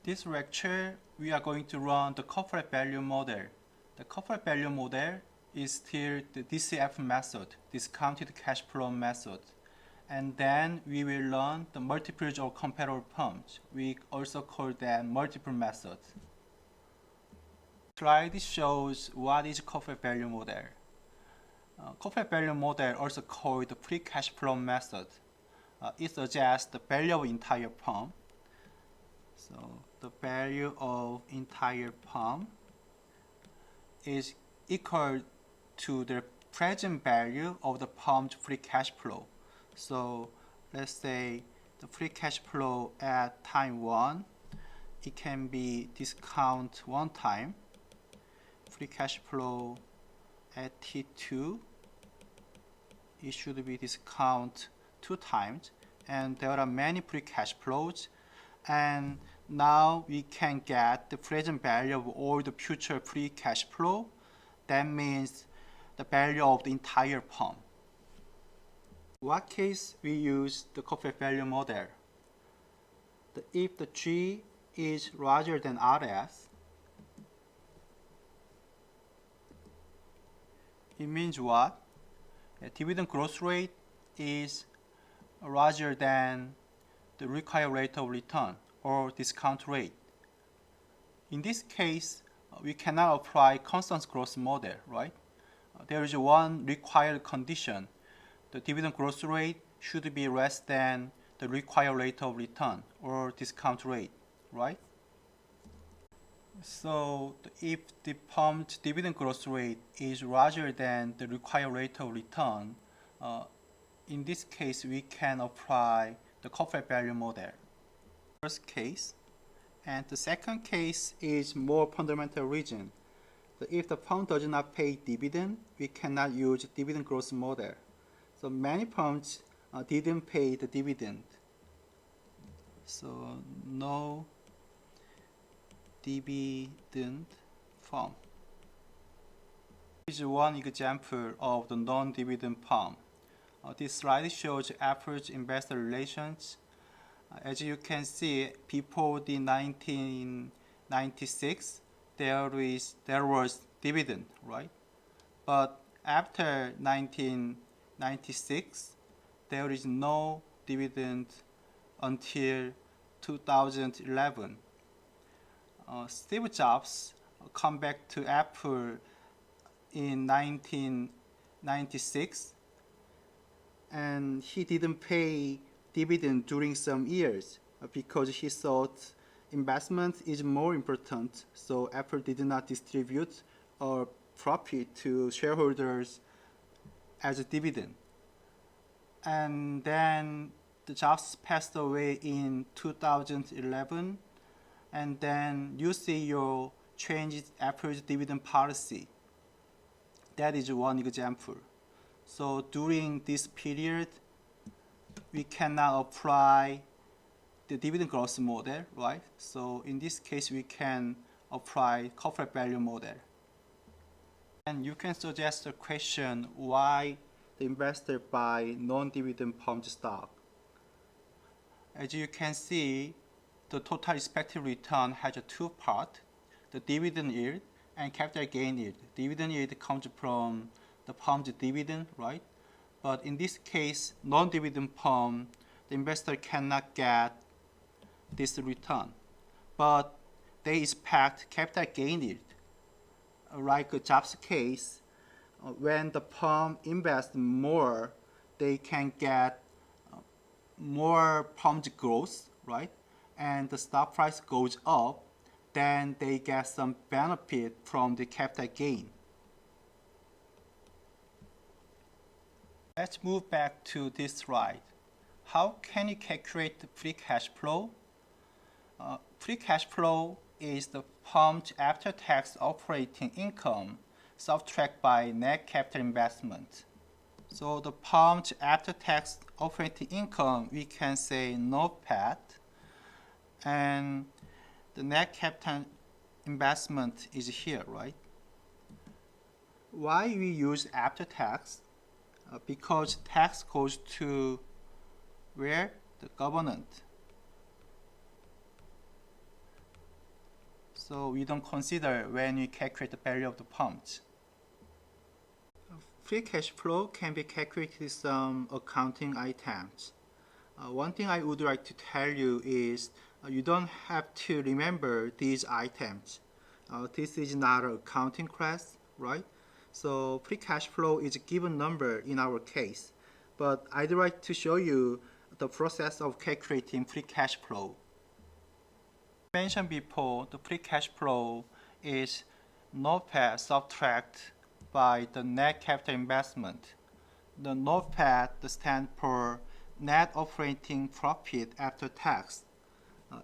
This lecture, we are going to run the corporate value model. The corporate value model is still the DCF method, discounted cash flow method. And then we will learn the multiples of comparable firms. We also call them multiple method. Slide shows what is corporate value model. Corporate value model, also called the free cash flow method. It suggests the value of entire firm. So the value of entire firm is equal to the present value of the firm's free cash flow. So let's say the free cash flow at time 1, it can be discount 1 time. Free cash flow at T2, it should be discount 2 times. And there are many free cash flows. And now we can get the present value of all the future free cash flow. That means the value of the entire firm. In what case we use the corporate value model? If the G is larger than RS, it means what? The dividend growth rate is larger than the required rate of return or discount rate. In this case, we cannot apply constant growth model, right? There is one required condition. The dividend growth rate should be less than the required rate of return or discount rate, right? So if the firm's dividend growth rate is larger than the required rate of return, in this case we can apply the corporate value model. First case, and the second case is more fundamental reason. If the firm does not pay dividend, we cannot use dividend growth model. So many firms didn't pay the dividend. So no dividend firm. This is one example of the non-dividend firm. This slide shows average investor relations. As you can see, before the 1996, there was dividend, right? But after 1996, there is no dividend until 2011. Steve Jobs come back to Apple in 1996, and he didn't pay dividend during some years because he thought investment is more important. So Apple did not distribute a profit to shareholders as a dividend. And then the Jobs passed away in 2011, and then new CEO changed Apple's dividend policy. That is one example. So during this period, we cannot apply the dividend growth model, right? So in this case, we can apply corporate value model. And you can suggest a question why the investor buy non-dividend firm stock. As you can see, the total expected return has two parts, the dividend yield and capital gain yield. Dividend yield comes from the firm's dividend, right? But in this case, non-dividend firm, the investor cannot get this return. But they expect capital gain yield. Like a Jobs case, when the firm invests more, they can get more firm's growth, right? And the stock price goes up, then they get some benefit from the capital gain. Let's move back to this slide. How can you calculate the free cash flow? Free cash flow is the firm's after-tax operating income subtracted by net capital investment. So the firm's after-tax operating income, we can say NOPAT, and the net capital investment is here, right? Why we use after-tax? Because tax goes to where? The government. So we don't consider when we calculate the value of the pumps. Free cash flow can be calculated with some accounting items. One thing I would like to tell you is you don't have to remember these items. This is not an accounting class, right? So free cash flow is a given number in our case, but I'd like to show you the process of calculating free cash flow. As mentioned before, the free cash flow is NOPAT subtract by the net capital investment. The NOPAT stands for net operating profit after tax.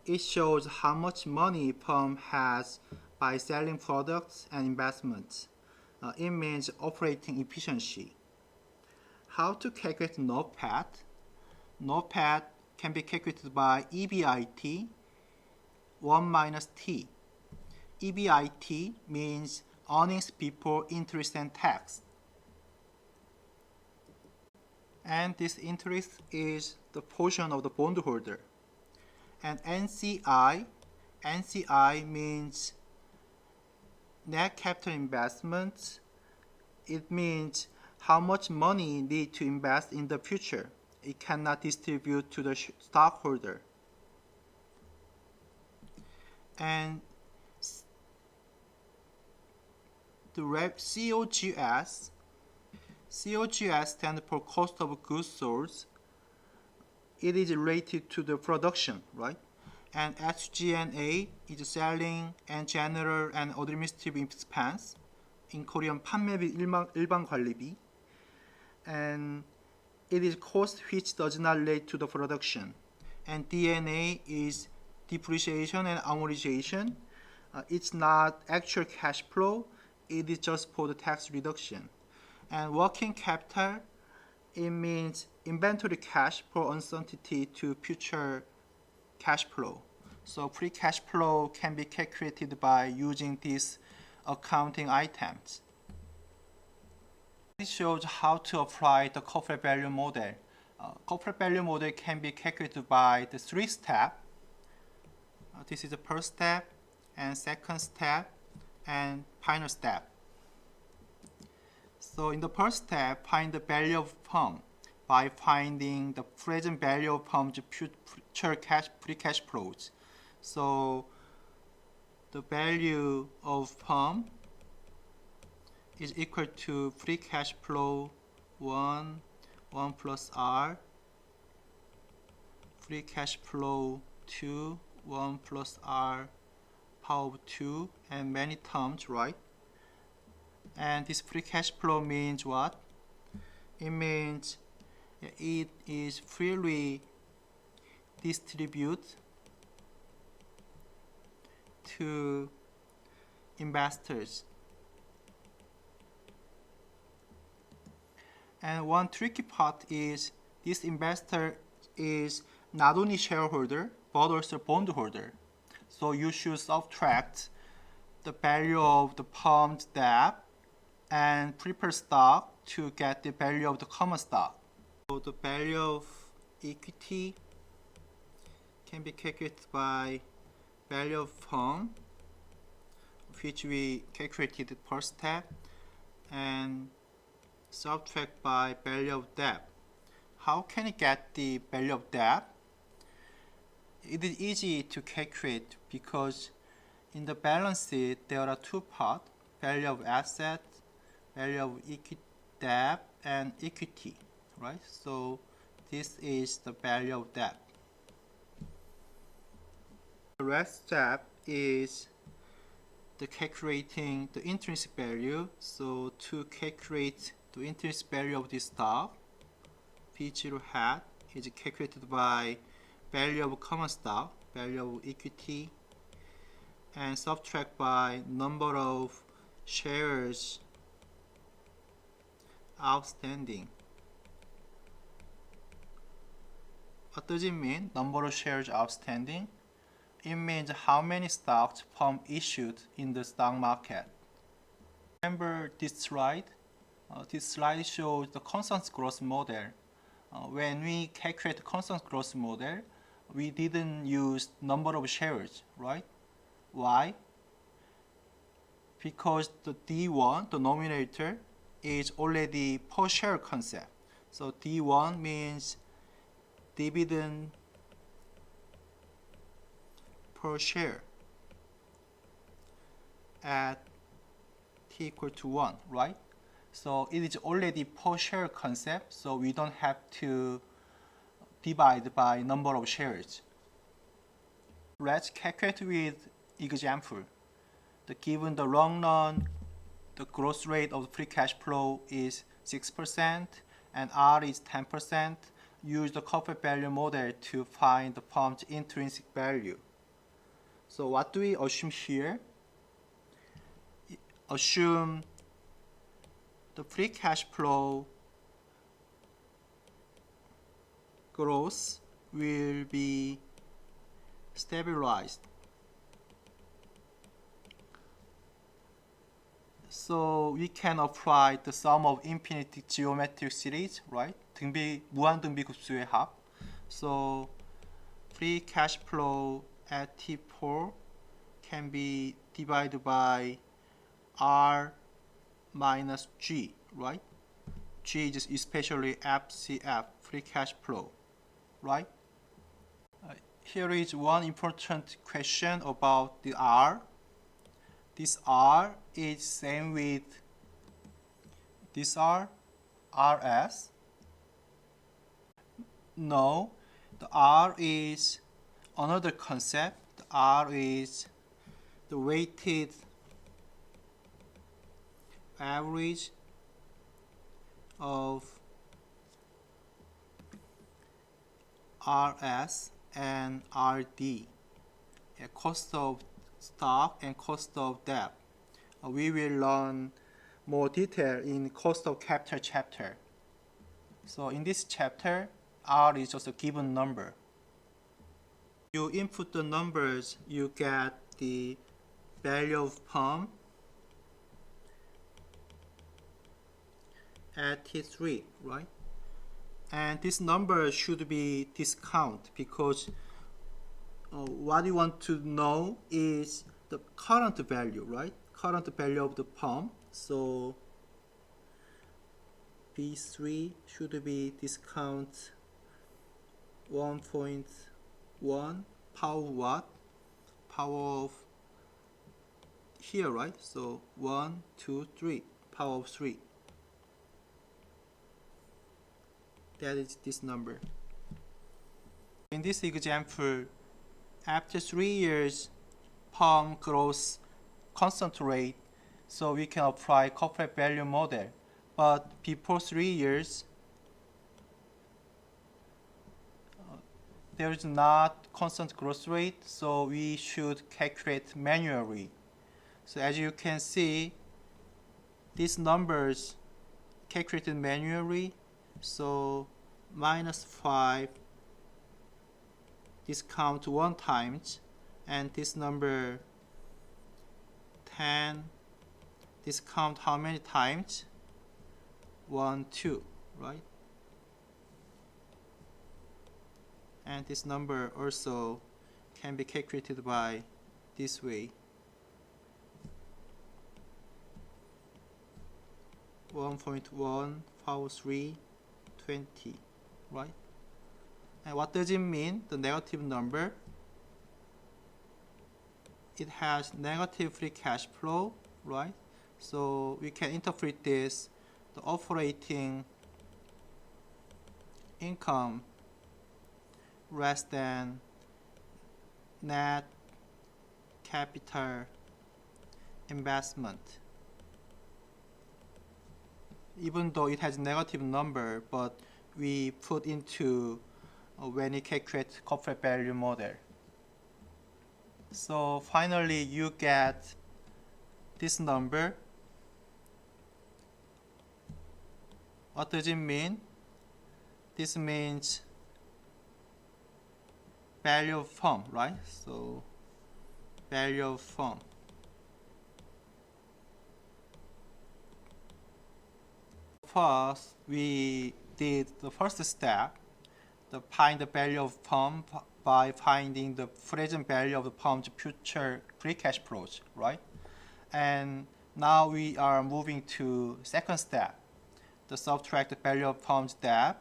It shows how much money firm has by selling products and investments. It means operating efficiency. How to calculate NOPAT? NOPAT can be calculated by EBIT 1 minus T. EBIT means earnings before interest and tax. And this interest is the portion of the bondholder. And NCI means net capital investment. It means how much money need to invest in the future. It cannot distribute to the stockholder. And the COGS stands for cost of goods sold. It is related to the production, right? And SG&A is selling and general and administrative expense. In Korean, 판매비, 일반 관리비. And it is cost which does not relate to the production. And D&A is depreciation and amortization. It's not actual cash flow. It is just for the tax reduction. And working capital, it means inventory cash for uncertainty to future cash flow. So free cash flow can be calculated by using these accounting items. This shows how to apply the corporate value model. Corporate value model can be calculated by the 3 steps. This is the first step, and second step, and final step. So in the first step, find the value of firm by finding the present value of firm's future free cash flows. So the value of firm is equal to free cash flow 1 plus R, free cash flow 2, 1 plus R power of 2, and many terms, right? And this free cash flow means what? It means it is freely distributed to investors. And one tricky part is this investor is not only shareholder but also bondholder. So you should subtract the value of the firm's debt and preferred stock to get the value of the common stock. So the value of equity can be calculated by value of firm, which we calculated the first step, and subtract by value of debt. How can you get the value of debt? It is easy to calculate because in the balance sheet there are 2 parts: value of asset, value of debt, and equity, right? So this is the value of debt. The last step is the calculating the intrinsic value. So to calculate the intrinsic value of this stock, P0 hat is calculated by value of common stock, value of equity, and subtract by number of shares outstanding. What does it mean, number of shares outstanding? It means how many stocks firm issued in the stock market. Remember this slide? This slide shows the constant growth model. When we calculate the constant growth model, we didn't use number of shares, right? Why? because the D1, the nominator, is already per share concept. So D1 means dividend per share at t equal to 1, right? So it is already per share concept, so we don't have to divide by number of shares. Let's calculate with example. Given the long run, the growth rate of free cash flow is 6% and R is 10%. Use the corporate value model to find the firm's intrinsic value. So what do we assume here? Assume the free cash flow growth will be stabilized. So we can apply the sum of infinite geometric series, right? 무한 등비급수의 합. So free cash flow at T4 can be divided by R minus G, right? G is especially FCF, free cash flow, right? Here is one important question about the R. This R is same with this R, RS. No, the R is another concept. The R is the weighted average of RS and RD, cost of stock and cost of debt. We will learn more detail in cost of capital chapter. So in this chapter, R is just a given number. You input the numbers, you get the value of firm at T3, right? And this number should be discount because what you want to know is the current value, right? Current value of the firm. So B3 should be discount 1.1 power of what? Power of here, right? So 1, 2, 3, power of 3. That is this number. In this example, after 3 years, firm grows constant rate, so we can apply corporate value model. But before 3 years, there is not constant growth rate, so we should calculate manually. So as you can see, these numbers calculated manually. So minus 5 discount 1 times, and this number 10 discount how many times? 1, 2, right? And this number also can be calculated by this way. 1.1 power 3, 20, right? And what does it mean, the negative number? It has negative free cash flow, right? So we can interpret this, the operating income less than net capital investment. Even though it has negative number, but we put into when we calculate corporate value model. So finally you get this number. What does it mean? This means value of firm, right? So value of firm. First, we did the first step, find the value of firm by finding the present value of the firm's future free cash flows, right? And now we are moving to second step, the subtract the value of firm's debt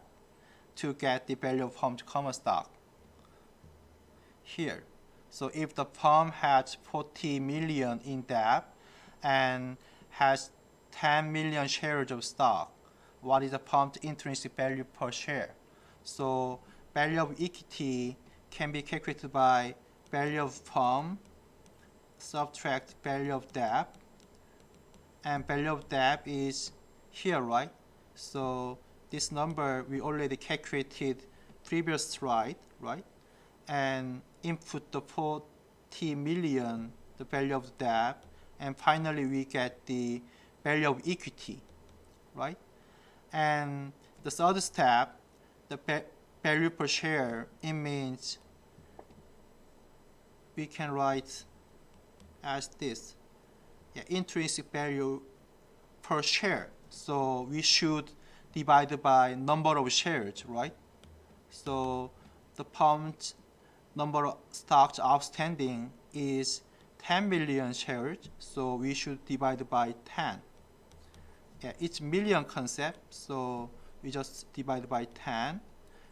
to get the value of firm's common stock here. So if the firm has 40 million in debt and has 10 million shares of stock, what is the firm's intrinsic value per share? So value of equity can be calculated by value of firm subtract value of debt, and value of debt is here, right? So this number we already calculated previous slide, right? And input the 40 million, the value of debt, and finally we get the value of equity, right? And the third step, the value per share, it means we can write as this, intrinsic value per share. So we should divide by number of shares, right? So the firm's number of stocks outstanding is 10 million shares, so we should divide by 10. It's million concept, so we just divide by 10.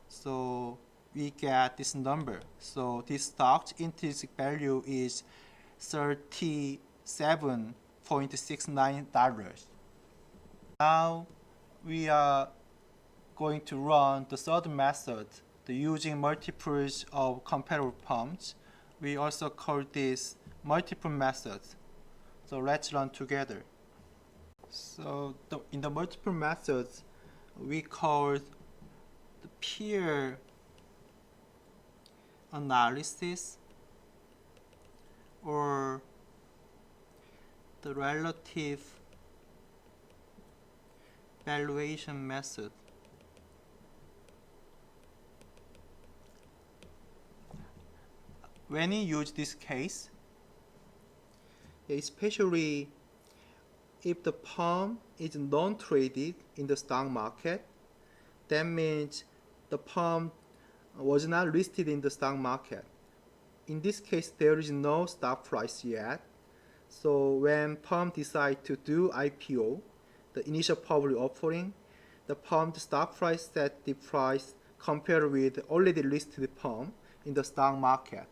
So we get this number. So this stock's intrinsic value is $37.69. Now we are going to run the third method, the using multiples of comparable firms. We also call this multiple method. So let's run together. So in the multiple methods, we call the peer analysis or the relative valuation method. When you use this case, especially if the firm is non-traded in the stock market, that means the firm was not listed in the stock market. In this case, there is no stock price yet. So when firm decide to do IPO, the initial public offering, the firm's stock price set the price compared with already listed firm in the stock market.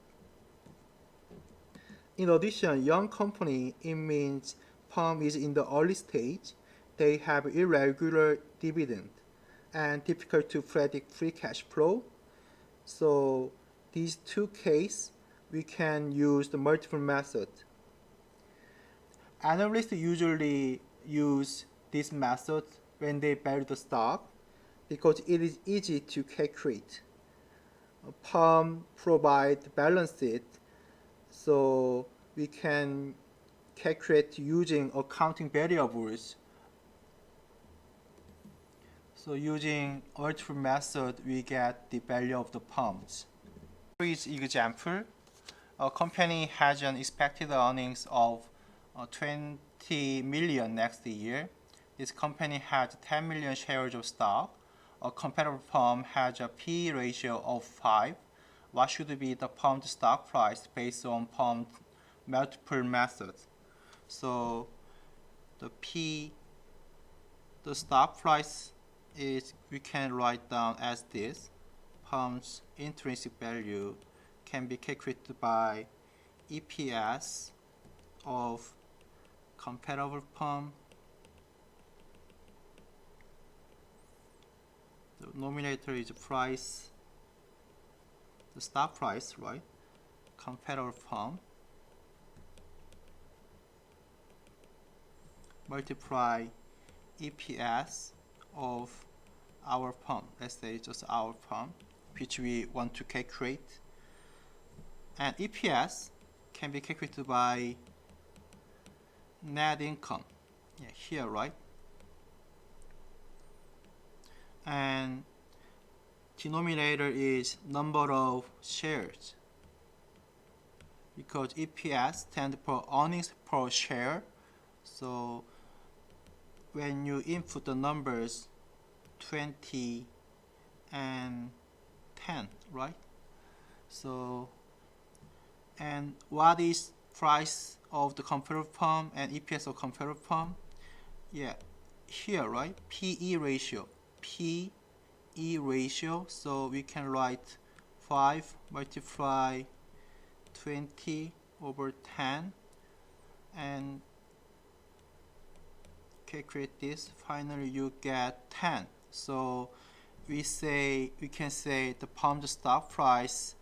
In addition, young company, it means firm is in the early stage. They have irregular dividend and difficult to predict free cash flow. So these two cases, we can use the multiple method. Analysts usually use this method when they value the stock because it is easy to calculate. Firm provide balance sheet, so we can calculate using accounting variables. So using multiple method, we get the value of the firms. For each example, a company has an expected earnings of 20 million next year. This company has 10 million shares of stock. A comparable firm has a P/E ratio of 5. What should be the firm's stock price based on firm's multiple methods? So the stock price is, we can write down as this. Firm's intrinsic value can be calculated by EPS of comparable firm. The numerator is price, the stock price, right? Comparable firm multiply EPS of our firm. Let's say just our firm, which we want to calculate. And EPS can be calculated by net income. Here, right? And denominator is number of shares, because EPS stands for earnings per share. So when you input the numbers 20 and 10, right? So, and what is price of the comparative firm and EPS of comparative firm. Yeah, here, right? PE ratio. PE ratio. So we can write 5 multiply 20 over 10 and calculate this. Finally, you get 10. So we can say the pumped stock price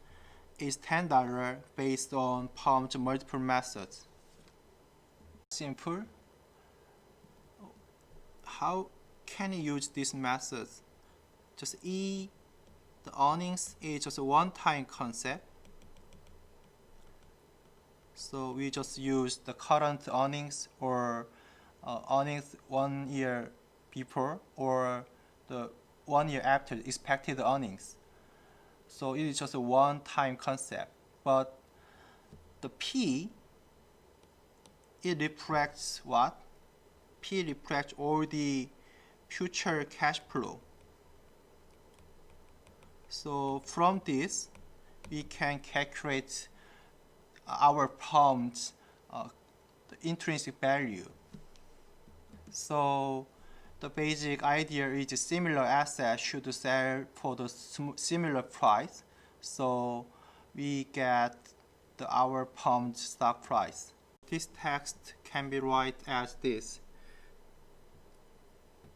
is $10 based on pumped multiple methods. Simple. How can you use these methods? Just the earnings is just a one-time concept. So we just use the current earnings or earnings 1 year before or the 1 year after expected earnings. So it is just a one-time concept. But the P, it reflects what? P reflects all the future cash flow. So from this, we can calculate our pumped the intrinsic value. So the basic idea is similar assets should sell for the similar price. So we get our pumped stock price. This text can be written as this.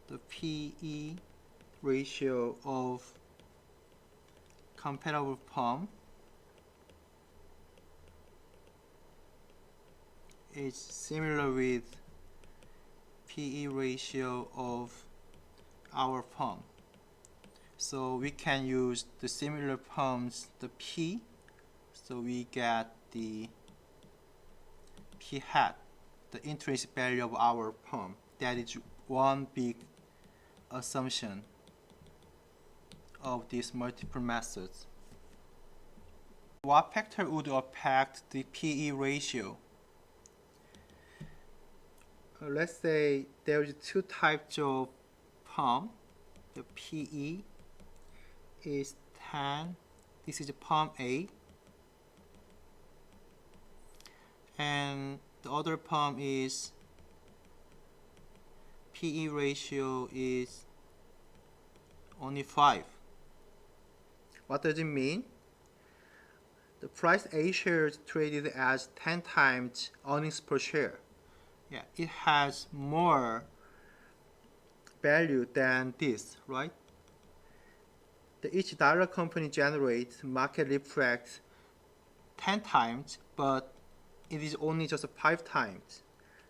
The PE ratio of comparable firm is similar with PE ratio of our firm. So we can use the similar firms, the P, so we get the P hat, the intrinsic value of our firm. That is one big assumption of these multiple methods. What factor would affect the PE ratio? Let's say there is two types of firm. The PE is 10. This is firm A. And the other firm is PE ratio is only 5. What does it mean? The price A shares traded as 10 times earnings per share. Yeah, it has more value than this, right? Each dollar company generates market reflects 10 times, but it is only just 5 times.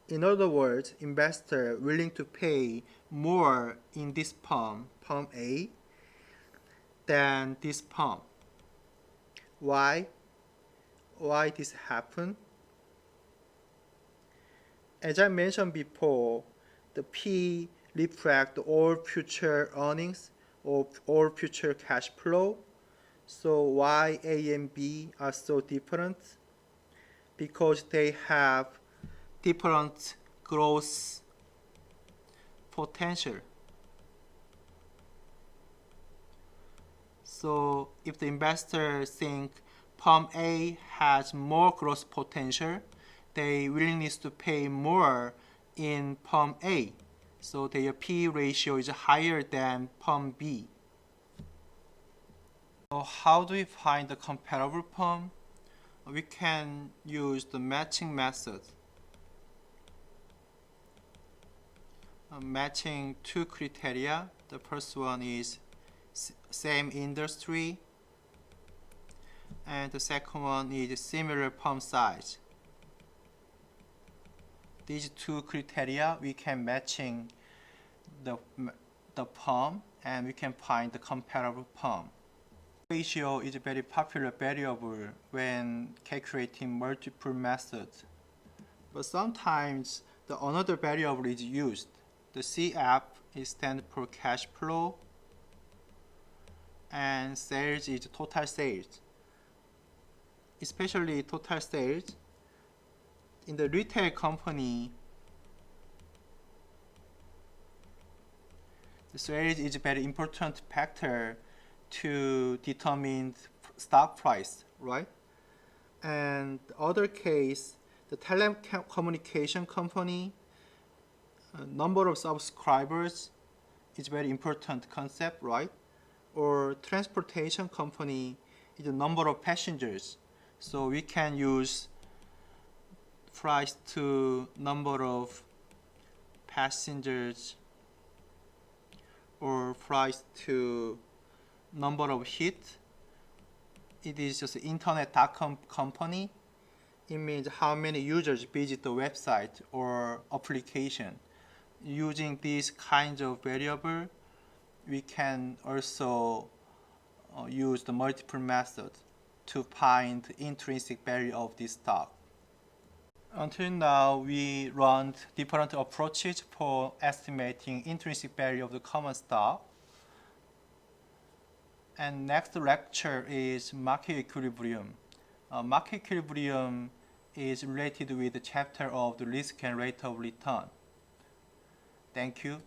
In other words, investor willing to pay more in this firm A, than this firm. Why this happen? As I mentioned before, the P reflects all future earnings or all future cash flow. So why A and B are so different? Because they have different growth potential. So if the investor think firm A has more growth potential, they willingness to pay more in firm A. So their P ratio is higher than firm B. So how do we find the comparable firm? We can use the matching method. Matching two criteria. The first one is same industry, and the second one is similar firm size. These two criteria we can matching the firm and we can find the comparable firm. Ratio is a very popular variable when calculating multiple methods, but sometimes another variable is used. The CF is stand for cash flow, and sales is total sales. Especially total sales. In the retail company, the sales is a very important factor to determine stock price, right? And the other case, The telecommunication company, number of subscribers is very important concept, right? Or transportation company is the number of passengers. So we can use price to number of passengers or price to number of hit. It is just internet.com company. It means how many users visit the website or application. Using these kinds of variable, we can also use the multiple method to find intrinsic value of this stock. Until now, we run different approaches for estimating intrinsic value of the common stock. And next lecture is market equilibrium. Market equilibrium is related with the chapter of the risk and rate of return. Thank you.